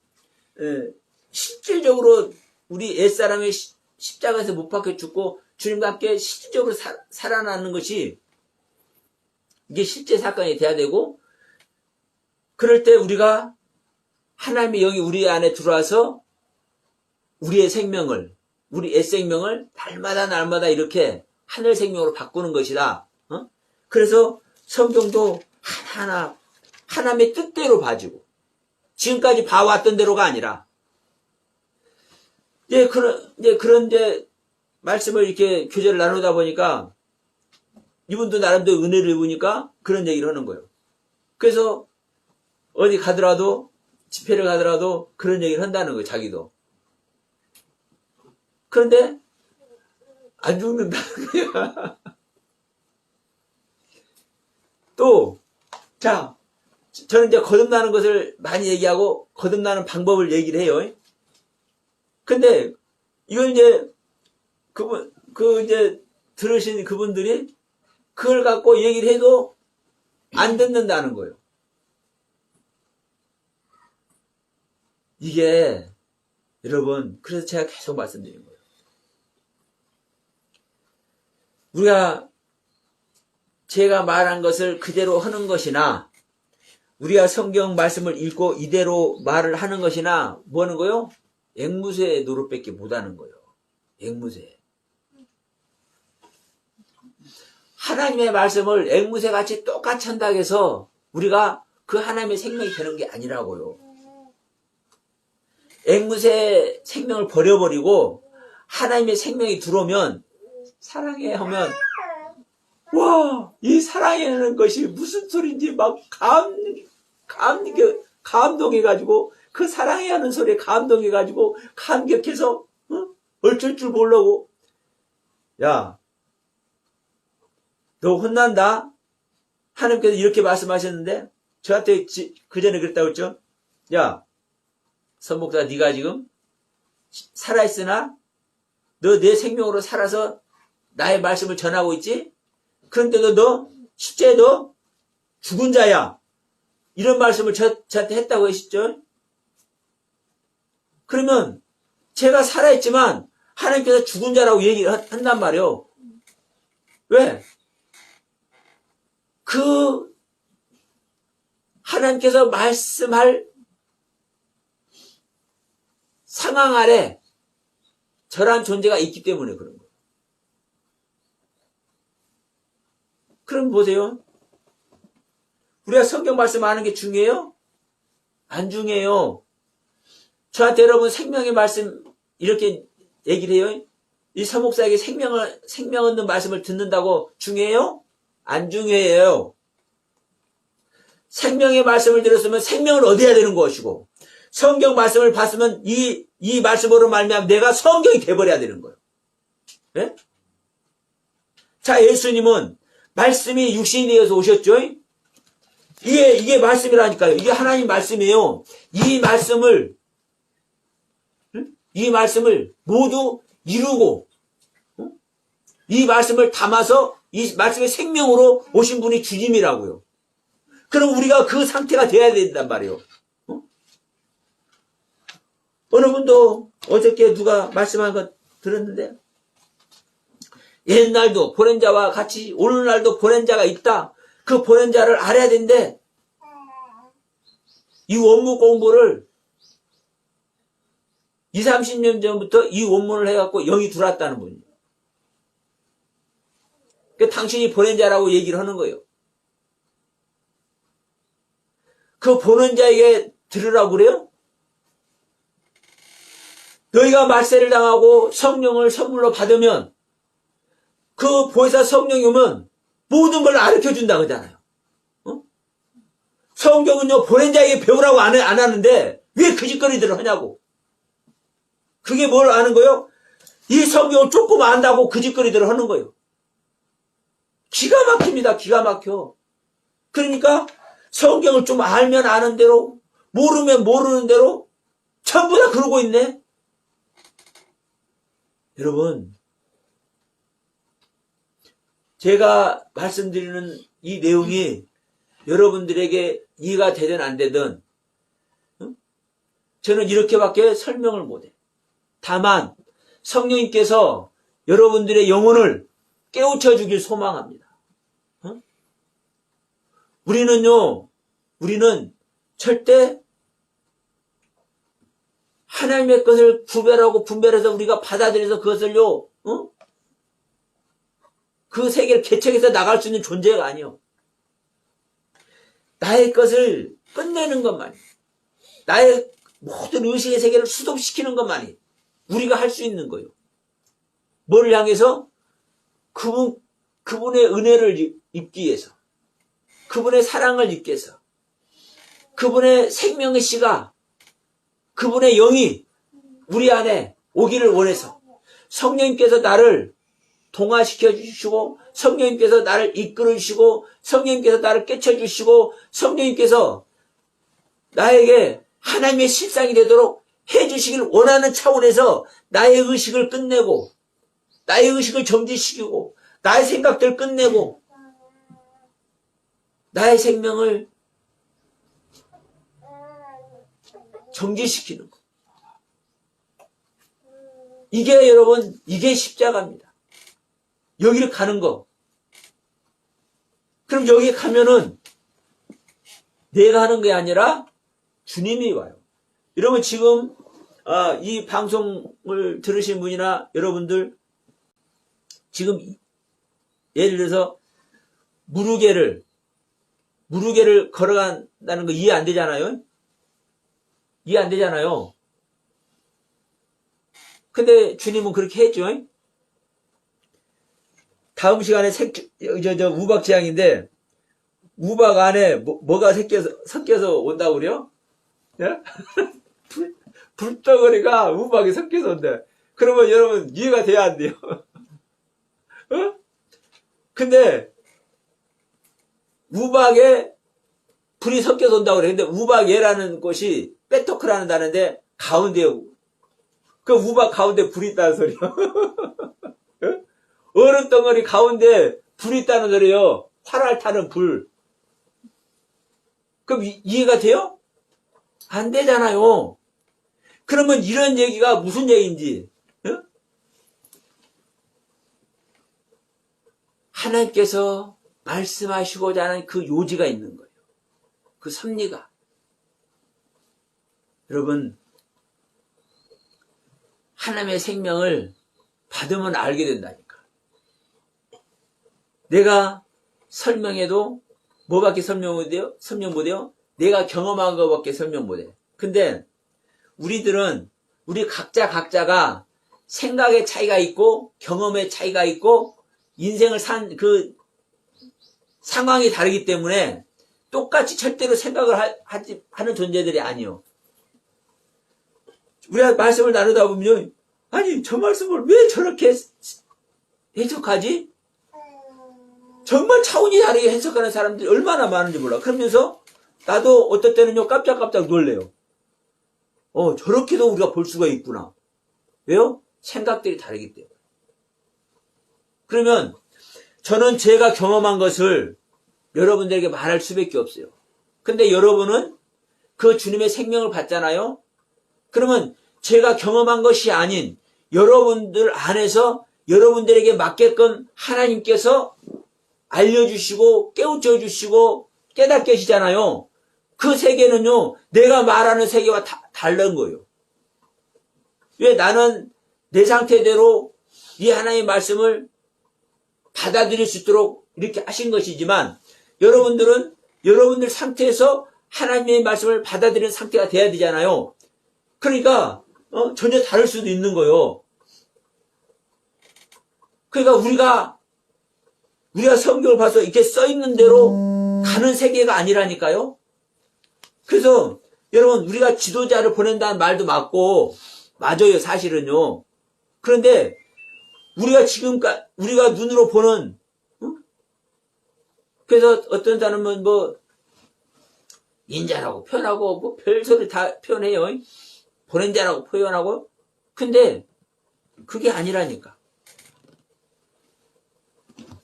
Speaker 1: 실질적으로 우리 옛사람의 십자가에서 못 박혀 죽고 주님과 함께 실질적으로 살아나는 것이 이게 실제 사건이 돼야 되고, 그럴 때 우리가 하나님이 여기 우리 안에 들어와서 우리의 생명을, 우리 옛 생명을 날마다 이렇게 하늘 생명으로 바꾸는 것이다. 그래서 성경도 하나하나 하나님의 뜻대로 봐주고, 지금까지 봐왔던 대로가 아니라, 그런 말씀을 이렇게 교제를 나누다 보니까, 이분도 나름대로 은혜를 입으니까 그런 얘기를 하는 거예요. 그래서 어디 가더라도, 집회를 가더라도 그런 얘기를 한다는 거예요, 자기도. 그런데 안 죽는다는 거야. 또, 자, 저는 이제 거듭나는 것을 많이 얘기하고 거듭나는 방법을 얘기를 해요. 근데 이걸 이제 이제 들으신 그분들이 그걸 갖고 얘기를 해도 안 듣는다는 거예요. 이게 여러분, 그래서 제가 계속 말씀드린 거예요. 우리가 제가 말한 것을 그대로 하는 것이나, 우리가 성경 말씀을 읽고 이대로 말을 하는 것이나, 뭐 하는 거요? 앵무새 노릇밖에 못 하는 거예요. 앵무새. 하나님의 말씀을 앵무새같이 똑같이 한다고 해서 우리가 그 하나님의 생명이 되는 게 아니라고요. 앵무새 생명을 버려버리고 하나님의 생명이 들어오면, 사랑해 하면, 와, 이 사랑이라는 것이 무슨 소리인지 막 감동해가지고, 그 사랑해 하는 소리에 감동해가지고, 감격해서, 어쩔 줄 모르고, 야, 너 혼난다? 하나님께서 이렇게 말씀하셨는데, 저한테 그 전에 그랬다고 했죠? 야, 선목사, 네가 지금 살아있으나, 너 내 생명으로 살아서 나의 말씀을 전하고 있지? 그런데도 너 실제 너 죽은 자야. 이런 말씀을 저한테 했다고 하셨죠? 그러면 제가 살아있지만 하나님께서 죽은 자라고 얘기를 한단 말이에요. 왜? 그 하나님께서 말씀할 상황 아래 저런 존재가 있기 때문에 그런 거예요. 그럼 보세요. 우리가 성경 말씀하는 게 중요해요? 안 중요해요. 저한테 여러분 생명의 말씀 이렇게 얘기를 해요. 이 서목사에게 생명 없는 말씀을 듣는다고 중요해요? 안 중요해요. 생명의 말씀을 들었으면 생명을 얻어야 되는 것이고, 성경 말씀을 봤으면 이 말씀으로 말미암아 내가 성경이 돼버려야 되는 거예요. 네? 자, 예수님은 말씀이 육신이 되어서 오셨죠? 이게 말씀이라니까요. 이게 하나님 말씀이에요. 이 말씀을 모두 이루고, 이 말씀을 담아서 이 말씀의 생명으로 오신 분이 주님이라고요. 그럼 우리가 그 상태가 돼야 된단 말이에요. 어느 분도 어저께 누가 말씀한 거 들었는데, 옛날도 보낸 자와 같이 오늘날도 보낸 자가 있다. 그 보낸 자를 알아야 된대. 이 원문 공부를 20, 30년 전부터 이 원문을 해갖고 영이 들어왔다는 분이에요. 그 당신이 보낸 자라고 얘기를 하는 거예요. 그 보낸 자에게 들으라고 그래요? 너희가 말세를 당하고 성령을 선물로 받으면 그 보혜사 성령이 오면 모든 걸 가르쳐준다 그러잖아요. 성경은요, 보낸 자에게 배우라고 안 하는데 왜 그 짓거리들을 하냐고. 그게 뭘 아는 거예요? 이 성경을 조금 안다고 그 짓거리들을 하는 거예요. 기가 막힙니다. 기가 막혀. 그러니까 성경을 좀 알면 아는 대로, 모르면 모르는 대로 전부 다 그러고 있네. 여러분, 제가 말씀드리는 이 내용이 여러분들에게 이해가 되든 안 되든 저는 이렇게밖에 설명을 못해. 다만 성령님께서 여러분들의 영혼을 깨우쳐 주길 소망합니다. 우리는 절대 하나님의 것을 구별하고 분별해서 우리가 받아들여서 그것을요, 그 세계를 개척해서 나갈 수 있는 존재가 아니요. 나의 것을 끝내는 것만이, 나의 모든 의식의 세계를 수동시키는 것만이 우리가 할 수 있는 거예요. 뭐를 향해서? 그분의 은혜를 입기 위해서, 그분의 사랑을 입기 위해서, 그분의 생명의 씨가, 그분의 영이 우리 안에 오기를 원해서 성령님께서 나를 동화시켜 주시고, 성령님께서 나를 이끌어 주시고, 성령님께서 나를 깨쳐 주시고, 성령님께서 나에게 하나님의 실상이 되도록 해 주시길 원하는 차원에서 나의 의식을 끝내고, 나의 의식을 정지시키고, 나의 생각들을 끝내고, 나의 생명을 정지시키는 거. 이게 여러분, 이게 십자가입니다. 여기를 가는 거. 그럼 여기 가면은 내가 하는 게 아니라 주님이 와요. 여러분 지금 이 방송을 들으신 분이나 여러분들 지금 예를 들어서 무르게를 걸어간다는 거 이해 안 되잖아요? 이해 안 되잖아요. 근데 주님은 그렇게 했죠. 다음 시간에 우박지향인데 우박 안에 뭐가 섞여서 온다고 그래요? 예? 불덩어리가 우박이 섞여서 온대. 그러면 여러분 이해가 돼야 안 돼요? 근데 우박에 불이 섞여서 온다고 그래. 근데 우박예라는 곳이 빼토크라는 단어인데 가운데에 그 우박 가운데 불이 있다는 소리요. 얼음 덩어리 가운데 불이 있다는 소리요. 활활 타는 불. 그럼 이해가 돼요? 안 되잖아요. 그러면 이런 얘기가 무슨 얘기인지, 하나님께서 말씀하시고자 하는 그 요지가 있는 거예요. 그 섭리가. 여러분, 하나님의 생명을 받으면 알게 된다니까. 내가 설명해도 뭐밖에 설명 못해요? 내가 경험한 것밖에 설명 못해. 근데 우리 각자가 생각의 차이가 있고 경험의 차이가 있고 인생을 산 그 상황이 다르기 때문에 똑같이 절대로 생각을 하는 존재들이 아니요. 우리가 말씀을 나누다 보면 아니 저 말씀을 왜 저렇게 해석하지? 정말 차원이 다르게 해석하는 사람들이 얼마나 많은지 몰라. 그러면서 나도 어떨 때는요 깜짝깜짝 놀래요. 저렇게도 우리가 볼 수가 있구나. 왜요? 생각들이 다르기 때문에. 그러면 저는 제가 경험한 것을 여러분들에게 말할 수밖에 없어요. 근데 여러분은 그 주님의 생명을 받잖아요. 그러면 제가 경험한 것이 아닌 여러분들 안에서 여러분들에게 맞게끔 하나님께서 알려주시고 깨우쳐 주시고 깨닫게 하시잖아요. 그 세계는요 내가 말하는 세계와 다른 거예요. 왜? 나는 내 상태대로 이 하나님의 말씀을 받아들일 수 있도록 이렇게 하신 것이지만 여러분들은 여러분들 상태에서 하나님의 말씀을 받아들이는 상태가 돼야 되잖아요. 그러니까 전혀 다를 수도 있는 거예요. 그러니까 우리가 성경을 봐서 이렇게 써 있는 대로 가는 세계가 아니라니까요. 그래서 여러분 우리가 지도자를 보낸다는 말도 맞고 맞아요 사실은요. 그런데 우리가 눈으로 보는 그래서 어떤 사람은 뭐 인자라고 표현하고 뭐 별소리 다 표현해요. 보낸 자라고 표현하고. 근데 그게 아니라니까.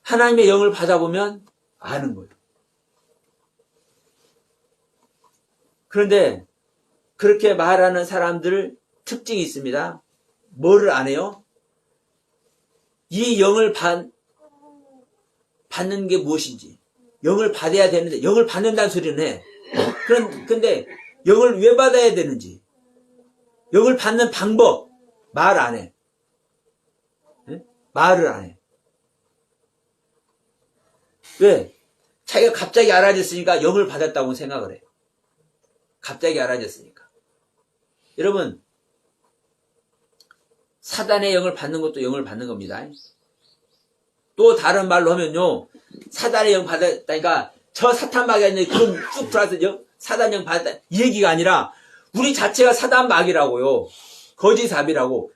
Speaker 1: 하나님의 영을 받아보면 아는 거예요. 그런데 그렇게 말하는 사람들 특징이 있습니다. 뭐를 안 해요? 이 영을 받는 게 무엇인지. 영을 받아야 되는데, 영을 받는다는 소리는 해. 근데 영을 왜 받아야 되는지. 영을 받는 방법, 말 안 해. 네? 말을 안 해. 왜? 자기가 갑자기 알아졌으니까 영을 받았다고 생각을 해. 갑자기 알아졌으니까. 여러분, 사단의 영을 받는 것도 영을 받는 겁니다. 또 다른 말로 하면요, 사단의 영 받았다니까 저 사탄 마귀가 그럼 쭉 들어와서 사단 영 받았다 이 얘기가 아니라 우리 자체가 사단 마귀라고요. 거짓삽이라고.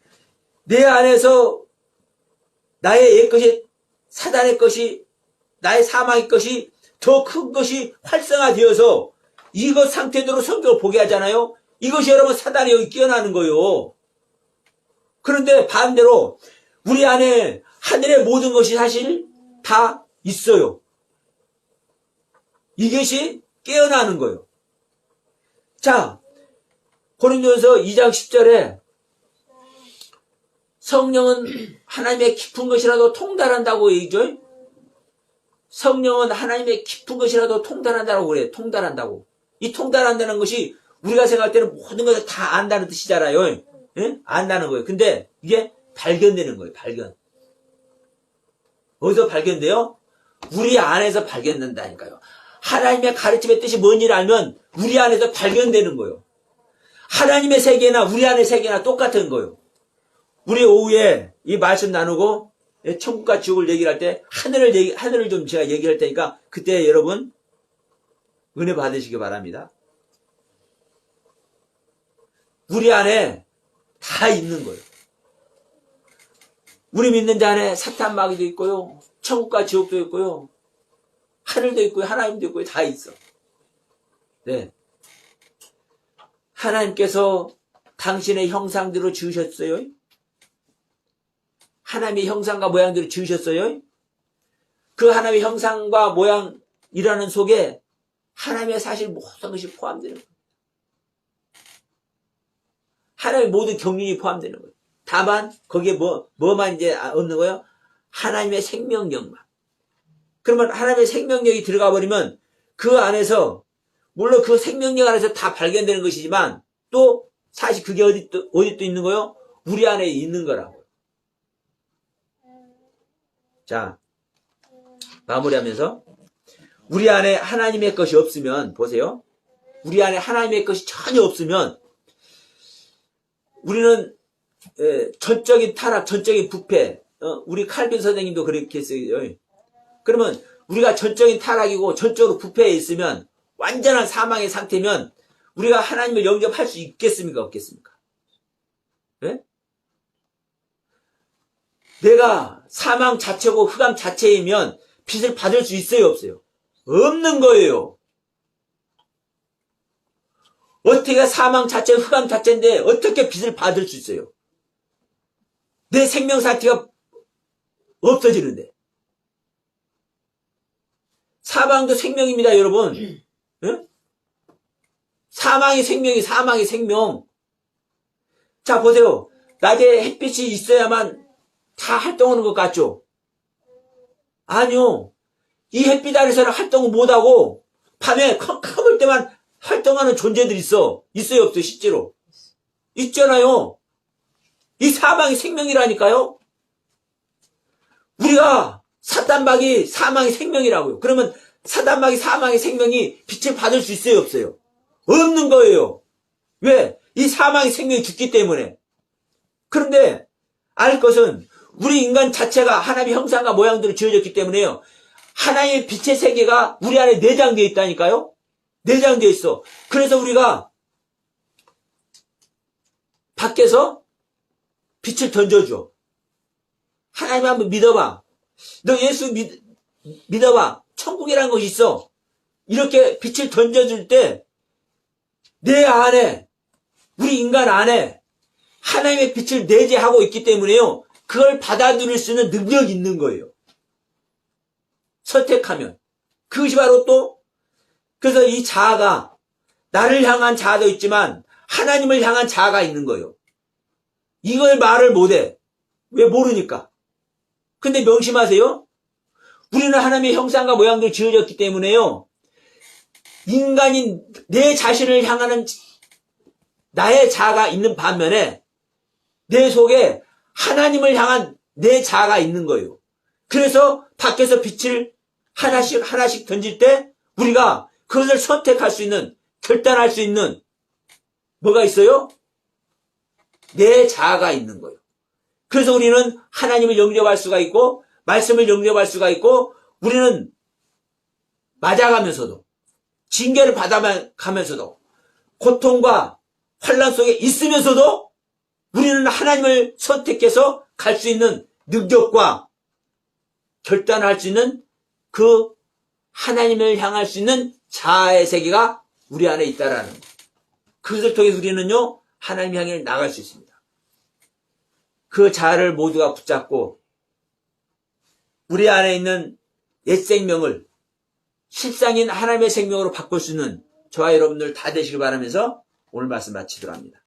Speaker 1: 내 안에서 나의 옛 것이 사단의 것이 나의 사망의 것이 더 큰 것이 활성화되어서 이것 상태대로 성경을 보게 하잖아요. 이것이 여러분 사단의 영이 끼어나는 거예요. 그런데 반대로 우리 안에 하늘의 모든 것이 사실 다 있어요. 이것이 깨어나는 거예요. 자, 고린도전서 2장 10절에 성령은 하나님의 깊은 것이라도 통달한다고 얘기죠. 성령은 하나님의 깊은 것이라도 통달한다고 그래요. 통달한다고. 이 통달한다는 것이 우리가 생각할 때는 모든 것을 다 안다는 뜻이잖아요. 예? 안다는 거예요. 근데 이게 발견되는 거예요. 발견. 어디서 발견돼요? 우리 안에서 발견된다니까요. 하나님의 가르침의 뜻이 뭔지를 알면 우리 안에서 발견되는 거예요. 하나님의 세계나 우리 안의 세계나 똑같은 거예요. 우리 오후에 이 말씀 나누고 천국과 지옥을 얘기를 할 때 하늘을 좀 제가 얘기할 테니까 그때 여러분 은혜 받으시기 바랍니다. 우리 안에 다 있는 거예요. 우리 믿는 자 안에 사탄 마귀도 있고요. 천국과 지옥도 있고요. 하늘도 있고요. 하나님도 있고요. 다 있어. 네. 하나님께서 당신의 형상대로 지으셨어요. 하나님의 형상과 모양대로 지으셨어요. 그 하나님의 형상과 모양이라는 속에 하나님의 사실 모든 것이 포함되는 거예요. 하나님의 모든 경륜이 포함되는 거예요. 다만 거기에 뭐만 이제 얻는 거예요? 하나님의 생명력만. 그러면 하나님의 생명력이 들어가 버리면 그 안에서 물론 그 생명력 안에서 다 발견되는 것이지만 또 사실 그게 어디 또 있는 거예요? 우리 안에 있는 거라고. 자, 마무리하면서 우리 안에 하나님의 것이 없으면 보세요. 우리 안에 하나님의 것이 전혀 없으면 우리는 전적인 타락, 전적인 부패. 우리 칼빈 선생님도 그렇게 했어요. 그러면 우리가 전적인 타락이고 전적으로 부패해 있으면 완전한 사망의 상태면 우리가 하나님을 영접할 수 있겠습니까? 없겠습니까? 네? 내가 사망 자체고 흑암 자체이면 빚을 받을 수 있어요? 없어요? 없는 거예요. 어떻게 사망 자체, 흑암 자체인데 어떻게 빚을 받을 수 있어요? 내 생명 상태가 없어지는데. 사망도 생명입니다, 여러분. 응? 사망이 생명. 자, 보세요. 낮에 햇빛이 있어야만 다 활동하는 것 같죠? 아니요. 이 햇빛 아래서는 활동을 못하고 밤에 컴컴할 때만 활동하는 존재들이 있어요? 없어요? 실제로? 있잖아요. 이 사망이 생명이라니까요. 우리가 사단박이 사망의 생명이라고요. 그러면 사단박이 사망의 생명이 빛을 받을 수 있어요? 없어요? 없는 거예요. 왜? 이 사망의 생명이 죽기 때문에. 그런데 알 것은 우리 인간 자체가 하나님의 형상과 모양대로 지어졌기 때문에요. 하나님의 빛의 세계가 우리 안에 내장되어 있다니까요. 내장되어 있어. 그래서 우리가 밖에서 빛을 던져줘. 하나님 한번 믿어봐. 너 예수 믿어봐. 천국이라는 것이 있어. 이렇게 빛을 던져줄 때 내 안에, 우리 인간 안에 하나님의 빛을 내재하고 있기 때문에요. 그걸 받아들일 수 있는 능력이 있는 거예요. 선택하면. 그것이 바로 또 그래서 이 자아가 나를 향한 자아도 있지만 하나님을 향한 자아가 있는 거예요. 이걸 말을 못해. 왜? 모르니까. 근데 명심하세요. 우리는 하나님의 형상과 모양대로 지어졌기 때문에요. 인간인 내 자신을 향하는 나의 자아가 있는 반면에 내 속에 하나님을 내 자아가 있는 거예요. 그래서 밖에서 빛을 하나씩 던질 때 우리가 그것을 선택할 수 있는, 결단할 수 있는 뭐가 있어요? 내 자아가 있는 거예요. 그래서 우리는 하나님을 영접할 수가 있고 말씀을 영접할 수가 있고 우리는 맞아가면서도 징계를 받아가면서도 고통과 환난 속에 있으면서도 우리는 하나님을 선택해서 갈 수 있는 능력과 결단할 수 있는 그 하나님을 향할 수 있는 자아의 세계가 우리 안에 있다라는 것. 그것을 통해서 우리는요 하나님 향해 나갈 수 있습니다. 그 자아를 모두가 붙잡고 우리 안에 있는 옛 생명을 실상인 하나님의 생명으로 바꿀 수 있는 저와 여러분들 다 되시길 바라면서 오늘 말씀 마치도록 합니다.